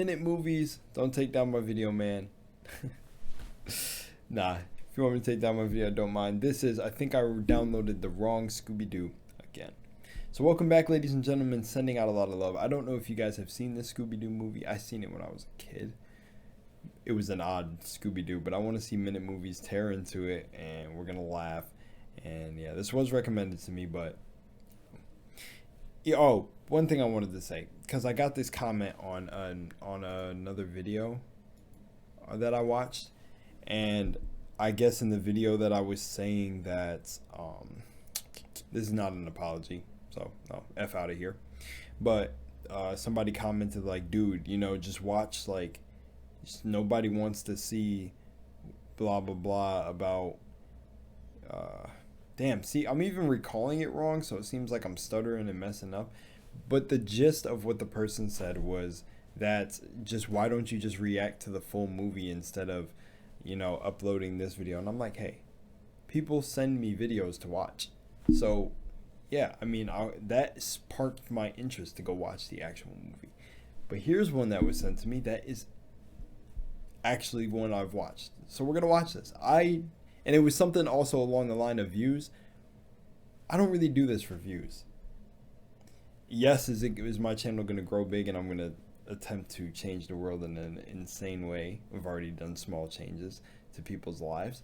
minute movies, don't take down my video, man. Nah, if you want me to take down my video, I don't mind. This is, I think I downloaded the wrong Scooby-Doo again. So welcome back, ladies and gentlemen, sending out a lot of love. I don't know if you guys have seen this Scooby-Doo movie. I seen it when I was a kid. It was an odd Scooby-Doo, but I want to see minute movies tear into it, and we're going to laugh. And yeah, this was recommended to me, but... Oh, one thing I wanted to say, because I got this comment on another video that I watched, and I guess in the video that I was saying that this is not an apology, so no, F out of here. But somebody commented like, dude, you know, just watch, like, nobody wants to see blah blah blah about damn, see, I'm even recalling it wrong, so it seems like I'm stuttering and messing up. But the gist of what the person said was that just why don't you just react to the full movie instead of, you know, uploading this video? And I'm like, hey, people send me videos to watch. So, yeah, I mean, that sparked my interest to go watch the actual movie. But here's one that was sent to me that is actually one I've watched. So we're going to watch this. And it was something also along the line of views. I don't really do this for views. Yes, is my channel going to grow big and I'm going to attempt to change the world in an insane way. We've already done small changes to people's lives.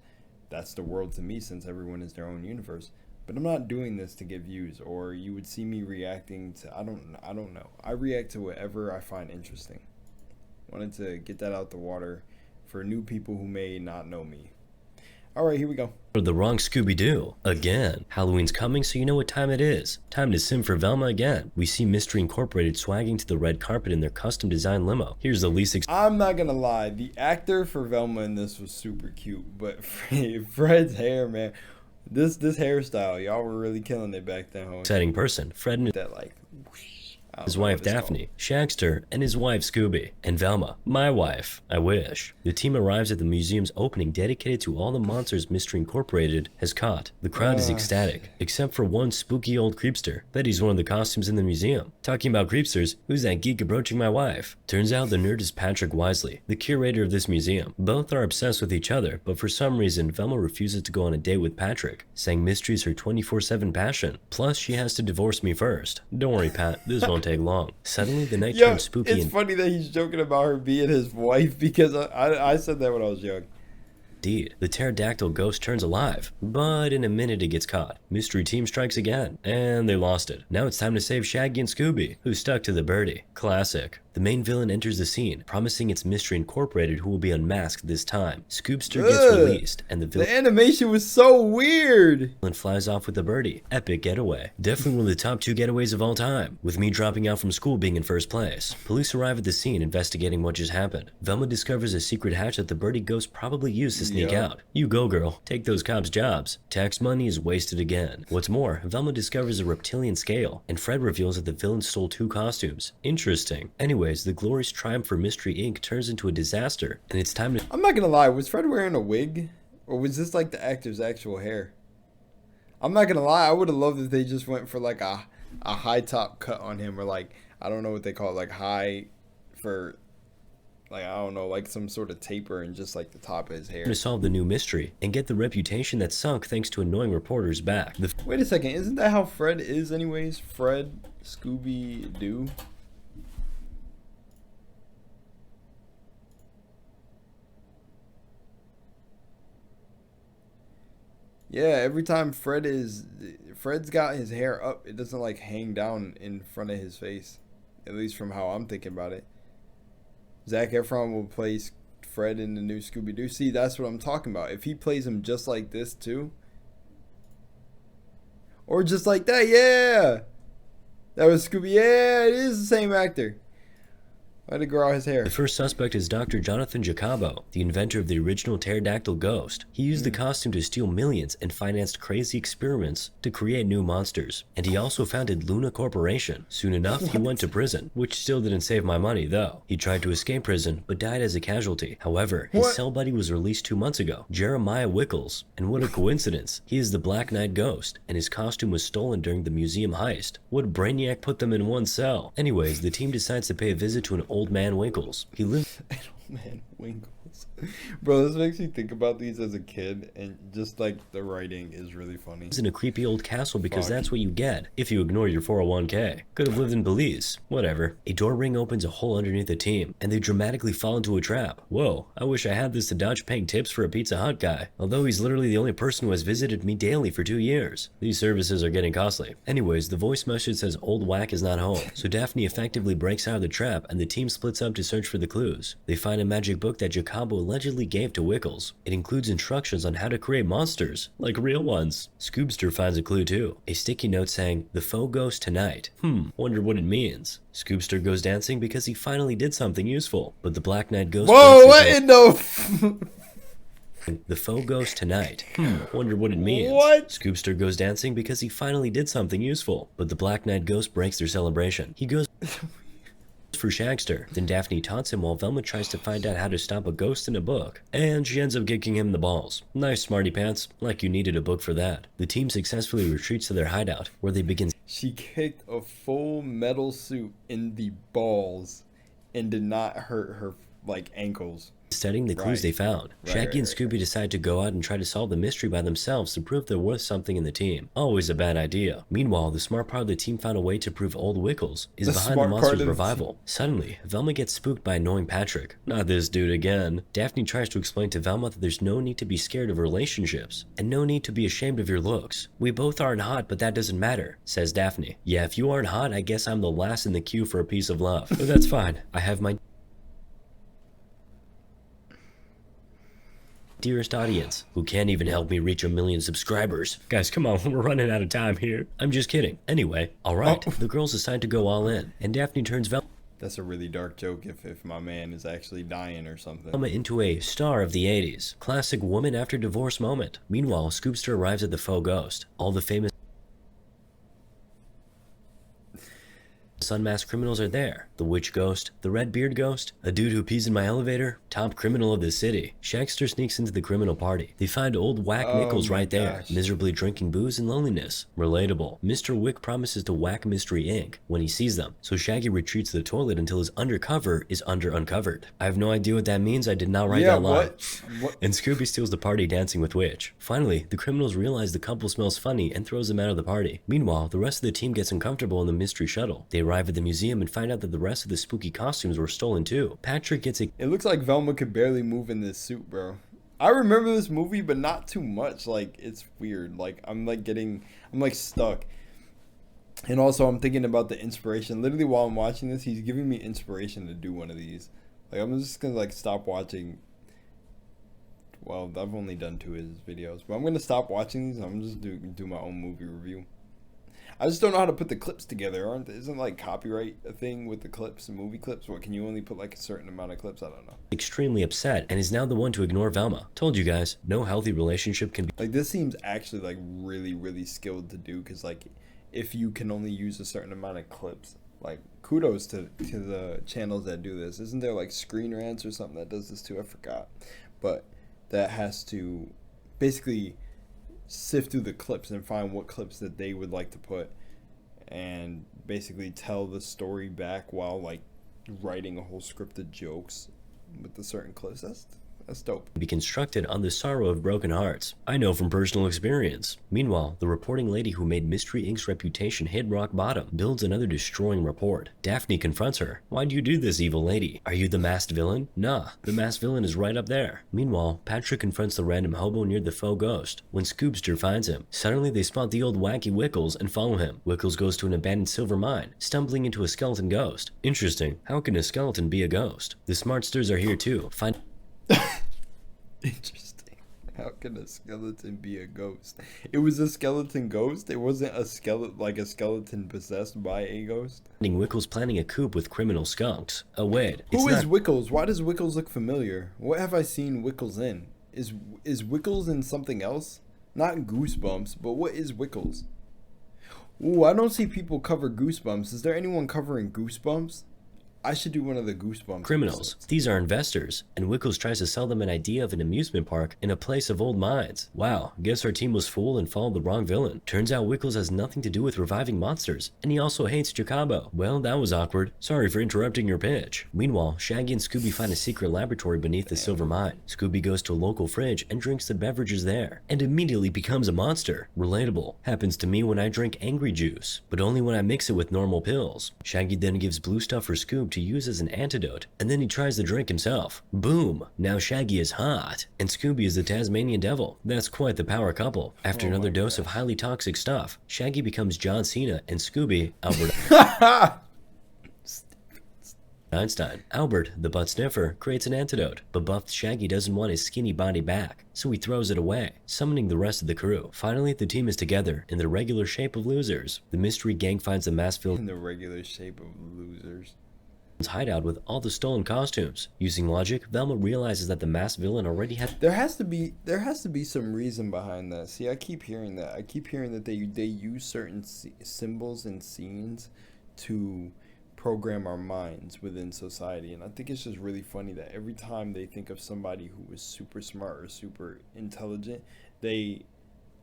That's the world to me, since everyone is their own universe. But I'm not doing this to get views, or you would see me reacting to, I don't know. I react to whatever I find interesting. Wanted to get that out the water for new people who may not know me. Alright, here we go. For the wrong Scooby-Doo. Again. Halloween's coming, so you know what time it is. Time to sim for Velma again. We see Mystery Incorporated swagging to the red carpet in their custom design limo. Here's the least I'm not gonna lie, the actor for Velma in this was super cute, but Fred's hair, man. This hairstyle, y'all were really killing it back then. exciting person. Fred and that, like, his wife Daphne, Shagster, and his wife Scooby, and Velma, my wife, I wish. The team arrives at the museum's opening dedicated to all the monsters Mystery Incorporated has caught. The crowd is ecstatic, except for one spooky old creepster. Bet he's one of the costumes in the museum. Talking about creepsters, who's that geek approaching my wife? Turns out the nerd is Patrick Wisely, the curator of this museum. Both are obsessed with each other, but for some reason Velma refuses to go on a date with Patrick, saying mystery's her 24/7 passion. Plus, she has to divorce me first. Don't worry, Pat, this won't take long. Suddenly, the night turns spooky. It's funny that he's joking about her being his wife, because I said that when I was young. Indeed, the pterodactyl ghost turns alive, but in a minute it gets caught. Mystery team strikes again, and they lost it. Now it's time to save Shaggy and Scooby, who stuck to the birdie. Classic. The main villain enters the scene, promising it's Mystery Incorporated who will be unmasked this time. Scoobster gets released, and the animation was so weird. Villain flies off with the birdie. Epic getaway. Definitely one of the top 2 getaways of all time, with me dropping out from school being in first place. Police arrive at the scene investigating what just happened. Velma discovers a secret hatch that the birdie ghost probably used to sneak out. You go, girl. Take those cops' jobs. Tax money is wasted again. What's more, Velma discovers a reptilian scale, and Fred reveals that the villain stole 2 costumes. Interesting. Anyways, the glorious triumph for Mystery Inc. turns into a disaster, and it's time to— I'm not gonna lie, was Fred wearing a wig? Or was this like the actor's actual hair? I'm not gonna lie, I would have loved if they just went for like a high top cut on him, or like, I don't know what they call it, like high for, like, I don't know, like some sort of taper and just like the top of his hair. To solve the new mystery and get the reputation that sunk thanks to annoying reporters back. Wait a second, isn't that how Fred is anyways? Fred Scooby-Doo? Yeah, every time Fred's got his hair up, it doesn't like hang down in front of his face. At least from how I'm thinking about it. Zac Efron will play Fred in the new Scooby-Doo. See, that's what I'm talking about. If he plays him just like this too, or just like that, yeah, that was Scooby. Yeah, it is the same actor. Let it grow out his hair. The first suspect is Dr. Jonathan Jacobo, the inventor of the original pterodactyl ghost. He used the costume to steal millions and financed crazy experiments to create new monsters. And he also founded Luna Corporation. Soon enough, he went to prison, which still didn't save my money though. He tried to escape prison, but died as a casualty. However, his cell buddy was released 2 months ago, Jeremiah Wickles. And what a coincidence, he is the Black Knight Ghost, and his costume was stolen during the museum heist. What brainiac put them in one cell? Anyways, the team decides to pay a visit to an old old man Winkles. He lives An old man Winkles. Bro, this makes me think about these as a kid, and just like the writing is really funny. in a creepy old castle because Fuck. that's what you get if you ignore your 401k. Could have lived in Belize. Whatever. A door ring opens a hole underneath the team, and they dramatically fall into a trap. Whoa, I wish I had this to dodge paying tips for a Pizza Hut guy, although he's literally the only person who has visited me daily for 2 years. These services are getting costly. Anyways, the voice message says old whack is not home, so Daphne effectively breaks out of the trap, and the team splits up to search for the clues. They find a magic book that Jacobo allegedly gave to Wickles. It includes instructions on how to create monsters, like real ones. Scoobster finds a clue too, a sticky note saying, "The faux ghost tonight." Wonder what it means. Scoobster goes dancing because he finally did something useful, but the Black Knight Ghost... Whoa, what in the... The faux ghost tonight. Wonder what it means. What? Scoobster goes dancing because he finally did something useful, but the Black Knight Ghost breaks their celebration. He goes for Shagster. Then Daphne taunts him while Velma tries to find out how to stop a ghost in a book, and she ends up kicking him in the balls. Nice, smarty pants. Like you needed a book for that. The team successfully retreats to their hideout, where they begin... She kicked a full metal suit in the balls and did not hurt her, like, ankles. studying the clues they found. Shaggy and Scooby decide to go out and try to solve the mystery by themselves to prove there was something in the team. Always a bad idea. Meanwhile, the smart part of the team found a way to prove old Wickles is behind the monster's revival. Suddenly, Velma gets spooked by annoying Patrick. Not this dude again. Daphne tries to explain to Velma that there's no need to be scared of relationships, and no need to be ashamed of your looks. We both aren't hot, but that doesn't matter, says Daphne. Yeah, if you aren't hot, I guess I'm the last in the queue for a piece of love. But that's fine. I have my dearest audience, who can't even help me reach 1 million subscribers. Guys, come on, we're running out of time here. I'm just kidding. Anyway, alright, the girls decide to go all in, and Daphne turns That's a really dark joke if my man is actually dying or something. Velma into a star of the 80s. Classic woman after divorce moment. Meanwhile, Scoopster arrives at the faux ghost. All the famous unmasked criminals are there. The witch ghost, the red beard ghost, a dude who pees in my elevator, top criminal of the city. Shagster sneaks into the criminal party. They find old Whack Nichols right there, miserably drinking booze and loneliness. Relatable. Mr. Wick promises to whack Mystery Inc. when he sees them, so Shaggy retreats to the toilet until his undercover is uncovered. I have no idea what that means. I did not write that line. What? And Scooby steals the party dancing with Witch. Finally, the criminals realize the couple smells funny and throws them out of the party. Meanwhile, the rest of the team gets uncomfortable in the mystery shuttle. They arrive at the museum and find out that the rest of the spooky costumes were stolen too. Patrick gets a... It looks like Velma could barely move in this suit, bro. I remember this movie, but not too much. Like, it's weird. Like, I'm stuck. And also, I'm thinking about the inspiration. Literally, while I'm watching this, he's giving me inspiration to do one of these. Like, I'm just gonna, like, stop watching. Well, I've only done 2 of his videos, but I'm gonna stop watching these and I'm just do my own movie review. I just don't know how to put the clips together. Isn't like copyright a thing with the clips and movie clips? What, can you only put like a certain amount of clips? I don't know. Extremely upset and is now the one to ignore Velma. Told you guys, no healthy relationship can be... Like, this seems actually like really skilled to do, because like if you can only use a certain amount of clips, like kudos to the channels that do this. Isn't there like Screen Rants or something that does this too? I forgot. But that has to basically sift through the clips and find what clips that they would like to put and basically tell the story back while like writing a whole scripted jokes with the certain clips. That's dope. Be constructed on the sorrow of broken hearts. I know from personal experience. Meanwhile, the reporting lady who made Mystery Inc.'s reputation hit rock bottom builds another destroying report. Daphne confronts her. Why do you do this, evil lady? Are you the masked villain? Nah, the masked villain is right up there. Meanwhile, Patrick confronts the random hobo near the faux ghost when Scoobster finds him. Suddenly, they spot the old wacky Wickles and follow him. Wickles goes to an abandoned silver mine, stumbling into a skeleton ghost. Interesting. How can a skeleton be a ghost? The smartsters are here too. Interesting. How can a skeleton be a ghost? It was a skeleton ghost? It wasn't a skeleton possessed by a ghost? Wickles planning a coup with criminal skunks. Oh wait. Who is Wickles? Why does Wickles look familiar? What have I seen Wickles in? Is Wickles in something else? Not Goosebumps, but what is Wickles? Ooh, I don't see people cover Goosebumps. Is there anyone covering Goosebumps? I should do one of the Goosebumps criminals. episodes. These are investors, and Wickles tries to sell them an idea of an amusement park in a place of old mines. Wow, guess our team was fooled and followed the wrong villain. Turns out Wickles has nothing to do with reviving monsters, and he also hates Jacobo. Well, that was awkward. Sorry for interrupting your pitch. Meanwhile, Shaggy and Scooby find a secret laboratory beneath the silver mine. Scooby goes to a local fridge and drinks the beverages there, and immediately becomes a monster. Relatable. Happens to me when I drink angry juice, but only when I mix it with normal pills. Shaggy then gives blue stuff for Scoob to use as an antidote, and then he tries the drink himself. Boom! Now Shaggy is hot, and Scooby is the Tasmanian devil. That's quite the power couple. After another dose of highly toxic stuff, Shaggy becomes John Cena, and Scooby, Albert Einstein. Albert, the butt sniffer, creates an antidote, but buffed Shaggy doesn't want his skinny body back, so he throws it away, summoning the rest of the crew. Finally, the team is together in the regular shape of losers. The mystery gang finds the mass In the regular shape of losers. hideout with all the stolen costumes. Using logic, Velma realizes that the masked villain already had There has to be some reason behind that. See, I keep hearing that. I keep hearing that they use certain symbols and scenes to program our minds within society, and I think it's just really funny that every time they think of somebody who was super smart or super intelligent, they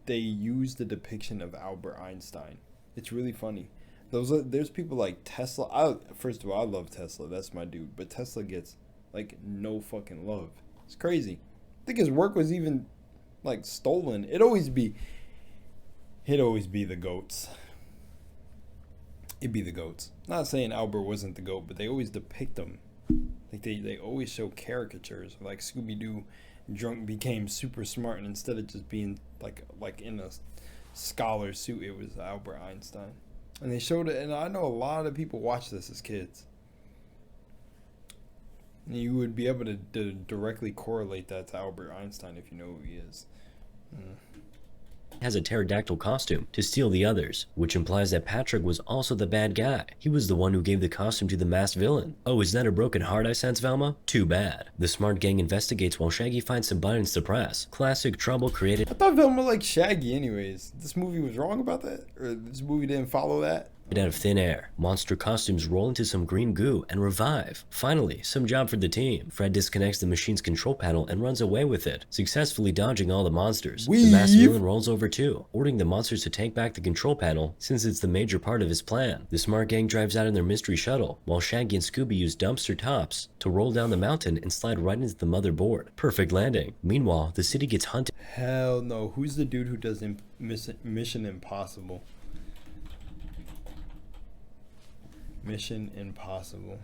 use the depiction of Albert Einstein. It's really funny. There's people like Tesla. First of all, I love Tesla. That's my dude. But Tesla gets like no fucking love. It's crazy. I think his work was even like stolen. It'd always be the goats. It'd be the goats. Not saying Albert wasn't the goat, but they always depict him. Like they always show caricatures. Like Scooby-Doo drunk became super smart, and instead of just being like in a scholar suit, it was Albert Einstein. And they showed it, and I know a lot of people watched this as kids. And you would be able to directly correlate that to Albert Einstein if you know who he is. has a pterodactyl costume to steal the others, which implies that Patrick was also the bad guy. He was the one who gave the costume to the masked villain. Oh, is that a broken heart I sense, Velma? Too bad. The smart gang investigates while Shaggy finds some buttons to press. Classic trouble created. I thought Velma liked Shaggy anyways. This movie was wrong about that? Or this movie didn't follow that? Out of thin air, monster costumes roll into some green goo and revive. Finally, some job for the team. Fred disconnects the machine's control panel and runs away with it, successfully dodging all the monsters. The masked villain rolls over too, ordering the monsters to take back the control panel since it's the major part of his plan. The smart gang drives out in their mystery shuttle, while Shaggy and Scooby use dumpster tops to roll down the mountain and slide right into the motherboard. Perfect landing. Meanwhile, the city gets hunted. Hell no. Who's the dude who does Mission Impossible? Mission Impossible.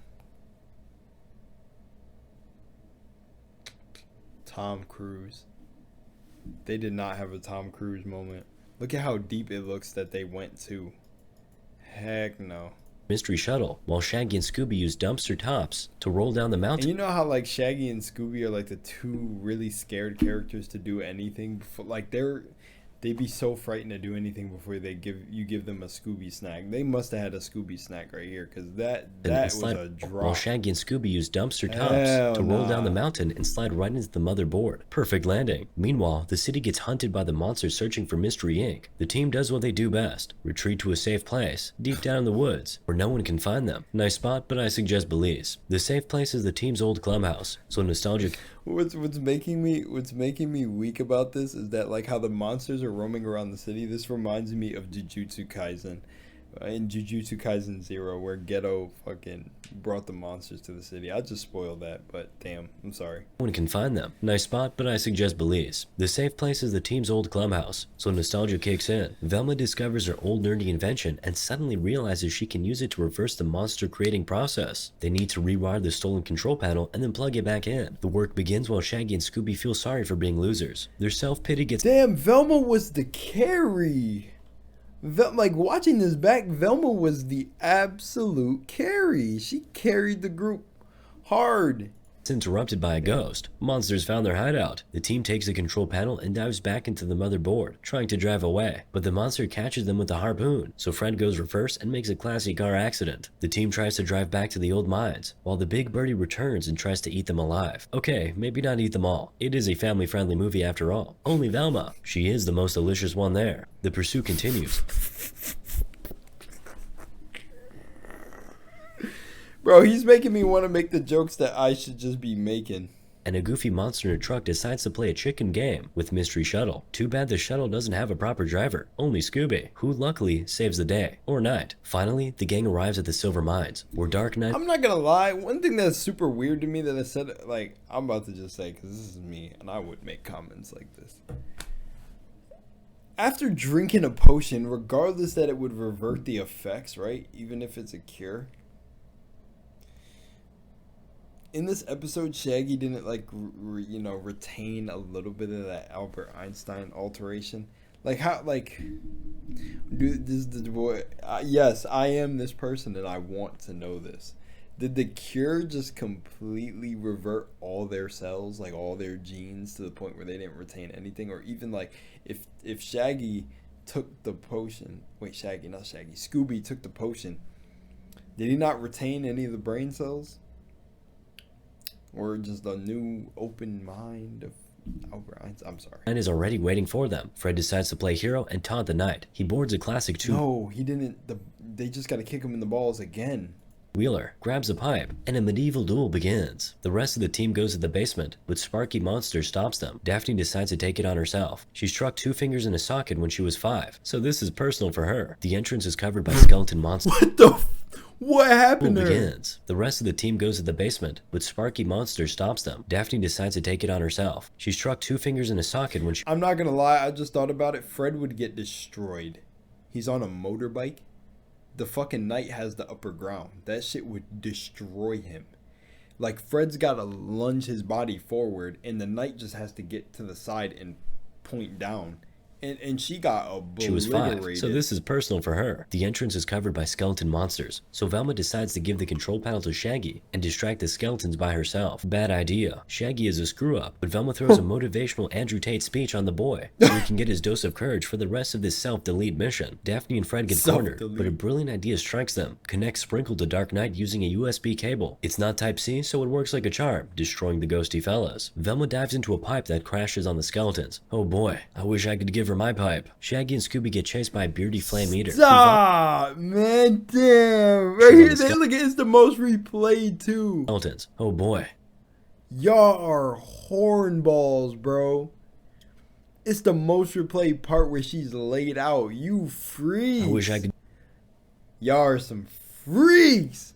Tom Cruise. They did not have a Tom Cruise moment. Look at how deep it looks that they went to. Heck no. Mystery shuttle, while Shaggy and Scooby use dumpster tops to roll down the mountain. And you know how like Shaggy and Scooby are like the two really scared characters to do anything before, like they'd be so frightened to do anything before they give them a Scooby snack. They must have had a Scooby snack right here, because that was a drop. While Shaggy and Scooby use dumpster tops to roll down the mountain and slide right into the motherboard. Perfect landing. Meanwhile, the city gets hunted by the monsters searching for Mystery Inc. The team does what they do best: retreat to a safe place, deep down in the woods, where no one can find them. Nice spot, but I suggest Belize. The safe place is the team's old clubhouse, so nostalgic. What's making me weak about this is that like how the monsters are roaming around the city. This reminds me of Jujutsu Kaisen. In Jujutsu Kaisen 0, where Geto fucking brought the monsters to the city. I just spoiled that, but damn, I'm sorry. No one can find them. Nice spot, but I suggest Belize. The safe place is the team's old clubhouse, so nostalgia kicks in. Velma discovers her old nerdy invention and suddenly realizes she can use it to reverse the monster creating process. They need to rewire the stolen control panel and then plug it back in. The work begins while Shaggy and Scooby feel sorry for being losers. Their self-pity gets— Damn, Velma was the carry. Like watching this back, Velma was the absolute carry. She carried the group hard. It's interrupted by a ghost. Monsters found their hideout. The team takes the control panel and dives back into the motherboard, trying to drive away, but the monster catches them with a harpoon, so Fred goes reverse and makes a classy car accident. The team tries to drive back to the old mines, while the big birdie returns and tries to eat them alive. Okay, maybe not eat them all. It is a family-friendly movie after all. Only Velma. She is the most delicious one there. The pursuit continues. Bro, he's making me want to make the jokes that I should just be making. And a goofy monster in a truck decides to play a chicken game with Mystery Shuttle. Too bad the shuttle doesn't have a proper driver, only Scooby, who luckily saves the day, or night. Finally, the gang arrives at the Silver Mines, where Dark Knight... I'm not gonna lie, one thing that's super weird to me that I said, like, I'm about to just say, because this is me, and I would make comments like this. After drinking a potion, regardless that it would revert the effects, right? Even if it's a cure. In this episode, Shaggy didn't, like, retain a little bit of that Albert Einstein alteration. Like, how, like, dude, this is the boy. Yes, I am this person, and I want to know this. Did the cure just completely revert all their cells, like all their genes, to the point where they didn't retain anything? Or even, like, if Shaggy took the potion, Scooby took the potion, did he not retain any of the brain cells? Or just a new open mind of Albert Einstein? I'm sorry. Is already waiting for them. Fred decides to play hero and taunt the knight. He boards a classic two. No, he didn't. They just got to kick him in the balls again. Wheeler grabs a pipe, and a medieval duel begins. The rest of the team goes to the basement, but Sparky Monster stops them. Daphne decides to take it on herself. She struck 2 fingers in a socket when she was 5, so this is personal for her. The entrance is covered by skeleton monsters. What happened there? Begins. The rest of the team goes to the basement, but Sparky Monster stops them. Daphne decides to take it on herself. She struck 2 fingers in a socket when she... I'm not gonna lie, I just thought about it. Fred would get destroyed. He's on a motorbike. The fucking knight has the upper ground. That shit would destroy him. Like, Fred's gotta lunge his body forward, and the knight just has to get to the side and point down. And she got obliterated. She was 5, so this is personal for her. The entrance is covered by skeleton monsters, so Velma decides to give the control panel to Shaggy and distract the skeletons by herself. Bad idea. Shaggy is a screw-up, but Velma throws a motivational Andrew Tate speech on the boy, so he can get his dose of courage for the rest of this self-delete mission. Daphne and Fred get cornered, but a brilliant idea strikes them. Connect Sprinkle to Dark Knight using a USB cable. It's not Type-C, so it works like a charm, destroying the ghosty fellas. Velma dives into a pipe that crashes on the skeletons. Oh boy, I wish I could give her my pipe. Shaggy and Scooby get chased by a beardy flame eater. Stop, man, damn. Right here, they look at it's the most replayed too. Skeletons. Oh boy. Y'all are hornballs, bro. It's the most replayed part where she's laid out. You freaks. I wish I could. Y'all are some freaks.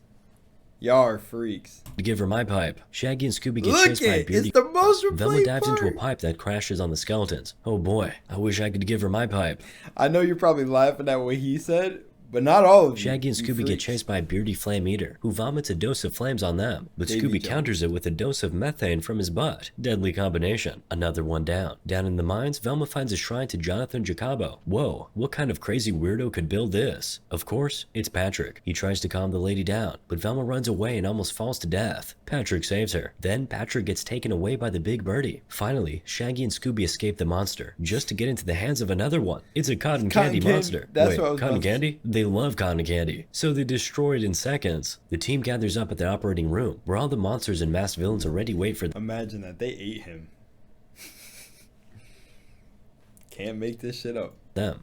Y'all are freaks. To give her my pipe. Shaggy and Scooby get chased by a beardy. It's the most replayed Velma dives part. into a pipe that crashes on the skeletons. Oh boy, I wish I could give her my pipe. I know you're probably laughing at what he said, but not all of you. Shaggy and Scooby get chased by a beardy flame eater, who vomits a dose of flames on them, but Scooby counters it with a dose of methane from his butt. Deadly combination. Another one down. Down in the mines, Velma finds a shrine to Jonathan Jacobo. Whoa, what kind of crazy weirdo could build this? Of course, it's Patrick. He tries to calm the lady down, but Velma runs away and almost falls to death. Patrick saves her. Then Patrick gets taken away by the big birdie. Finally, Shaggy and Scooby escape the monster, just to get into the hands of another one. It's a cotton candy monster. That's Wait, cotton candy? They love cotton candy, so they destroy it in seconds. The team gathers up at the operating room, where all the monsters and masked villains already wait for them. Imagine that, they ate him. Can't make this shit up.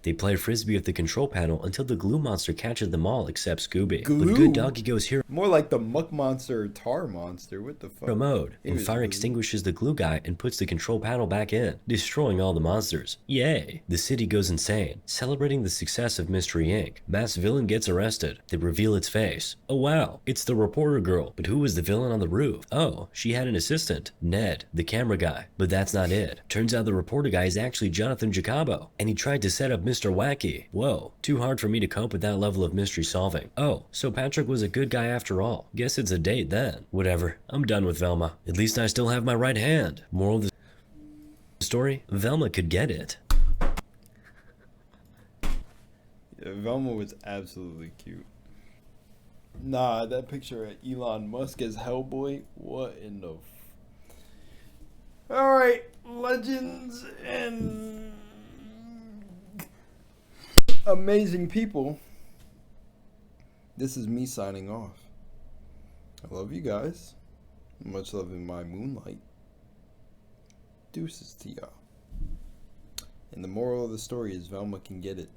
They play frisbee with the control panel until the glue monster catches them all except Scooby. Glue? But good doggy goes hero More like the muck monster or tar monster. What the fuck? mode, and fire extinguishes the glue guy and puts the control panel back in, destroying all the monsters. Yay! The city goes insane, celebrating the success of Mystery Inc. Masked villain gets arrested. They reveal its face. Oh wow, it's the reporter girl. But who was the villain on the roof? Oh, she had an assistant, Ned, the camera guy. But that's not it. Turns out the reporter guy is actually Jonathan Jacobo, and he tried to set up Mr. Wacky. Whoa, too hard for me to cope with that level of mystery solving. Oh, so Patrick was a good guy after all. Guess it's a date then. Whatever, I'm done with Velma. At least I still have my right hand. Moral of the story, Velma could get it. Yeah, Velma was absolutely cute. Nah, that picture of Elon Musk as Hellboy, what in the Alright, legends and amazing people. This is me signing off. I love you guys. Much love in my moonlight. Deuces to y'all. And the moral of the story is Velma can get it.